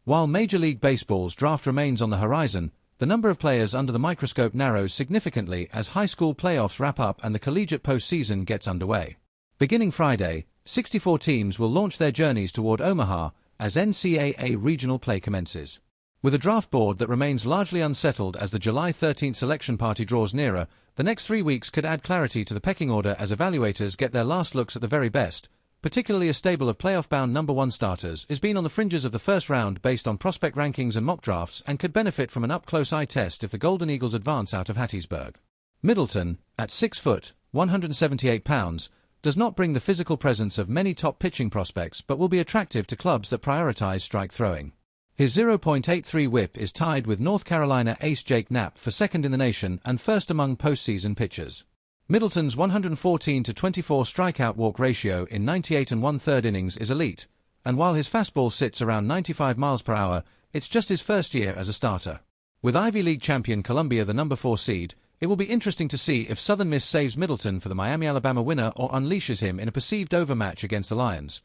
While Major League Baseball's draft remains on the horizon, the number of players under the microscope narrows significantly as high school playoffs wrap up and the collegiate postseason gets underway. Beginning Friday, 64 teams will launch their journeys toward Omaha as NCAA regional play commences. With a draft board that remains largely unsettled as the July 13th selection party draws nearer, the next 3 weeks could add clarity to the pecking order as evaluators get their last looks at the very best. Particularly a stable of playoff-bound number 1 starters is been on the fringes of the first round based on prospect rankings and mock drafts and could benefit from an up-close eye test if the Golden Eagles advance out of Hattiesburg. Middleton, at 6 foot, 178 pounds, does not bring the physical presence of many top pitching prospects but will be attractive to clubs that prioritize strike throwing. His 0.83 whip is tied with North Carolina ace Jake Knapp for second in the nation and first among postseason pitchers. Middleton's 114-24 strikeout-walk ratio in 98 1/3 innings is elite, and while his fastball sits around 95 miles per hour, it's just his first year as a starter. With Ivy League champion Columbia the number 4 seed, it will be interesting to see if Southern Miss saves Middleton for the Miami-Alabama winner or unleashes him in a perceived overmatch against the Lions.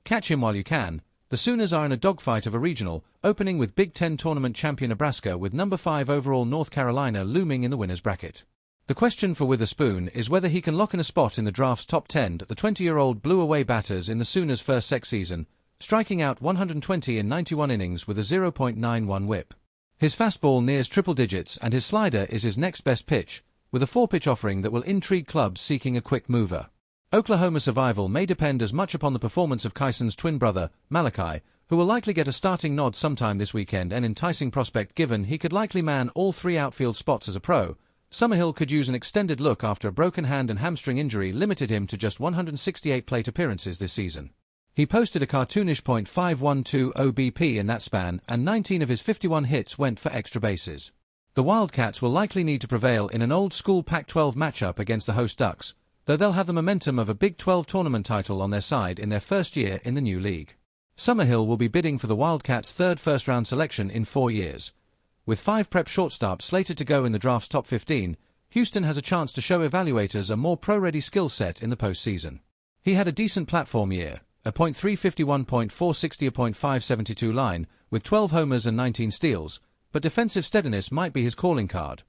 Catch him while you can. The Sooners are in a dogfight of a regional, opening with Big Ten tournament champion Nebraska with number 5 overall North Carolina looming in the winner's bracket. The question for Witherspoon is whether he can lock in a spot in the draft's top 10. The 20-year-old blew away batters in the Sooners' first season, striking out 120 in 91 innings with a 0.91 whip. His fastball nears triple digits and his slider is his next best pitch, with a 4-pitch offering that will intrigue clubs seeking a quick mover. Oklahoma survival may depend as much upon the performance of Kyson's twin brother, Malachi, who will likely get a starting nod sometime this weekend, an enticing prospect given he could likely man all 3 outfield spots as a pro. Summerhill could use an extended look after a broken hand and hamstring injury limited him to just 168 plate appearances this season. He posted a cartoonish .512 OBP in that span, and 19 of his 51 hits went for extra bases. The Wildcats will likely need to prevail in an old-school Pac-12 matchup against the host Ducks, though they'll have the momentum of a Big 12 tournament title on their side in their first year in the new league. Summerhill will be bidding for the Wildcats' 3rd first-round selection in 4 years. With 5 prep shortstops slated to go in the draft's top 15, Houston has a chance to show evaluators a more pro-ready skill set in the postseason. He had a decent platform year, a .351, .460, .572 line, with 12 homers and 19 steals, but defensive steadiness might be his calling card.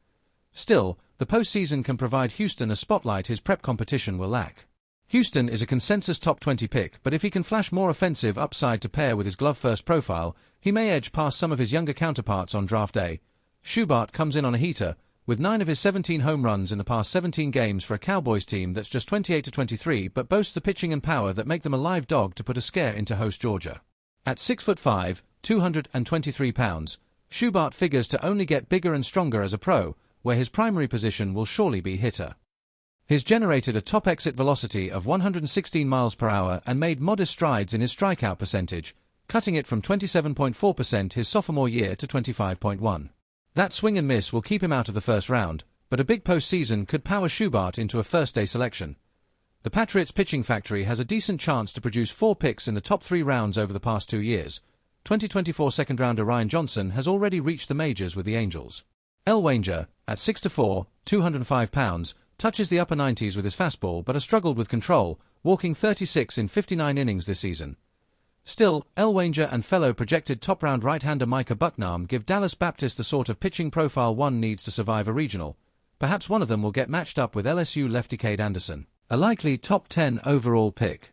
Still, the postseason can provide Houston a spotlight his prep competition will lack. Houston is a consensus top 20 pick, but if he can flash more offensive upside to pair with his glove-first profile, he may edge past some of his younger counterparts on draft day. Schubart comes in on a heater, with 9 of his 17 home runs in the past 17 games for a Cowboys team that's just 28-23 but boasts the pitching and power that make them a live dog to put a scare into host Georgia. At 6'5", 223 pounds, Schubart figures to only get bigger and stronger as a pro, where his primary position will surely be hitter. He's generated a top exit velocity of 116 miles per hour and made modest strides in his strikeout percentage, cutting it from 27.4% his sophomore year to 25.1%. That swing and miss will keep him out of the first round, but a big postseason could power Schubart into a first-day selection. The Patriots pitching factory has a decent chance to produce 4 picks in the top 3 rounds over the past 2 years. 2024 second-rounder Ryan Johnson has already reached the majors with the Angels. Elwanger, at 6'4", 205 pounds, touches the upper 90s with his fastball but has struggled with control, walking 36 in 59 innings this season. Still, Elwanger and fellow projected top-round right-hander Micah Bucknam give Dallas Baptist the sort of pitching profile one needs to survive a regional. Perhaps one of them will get matched up with LSU lefty Cade Anderson, a likely top 10 overall pick.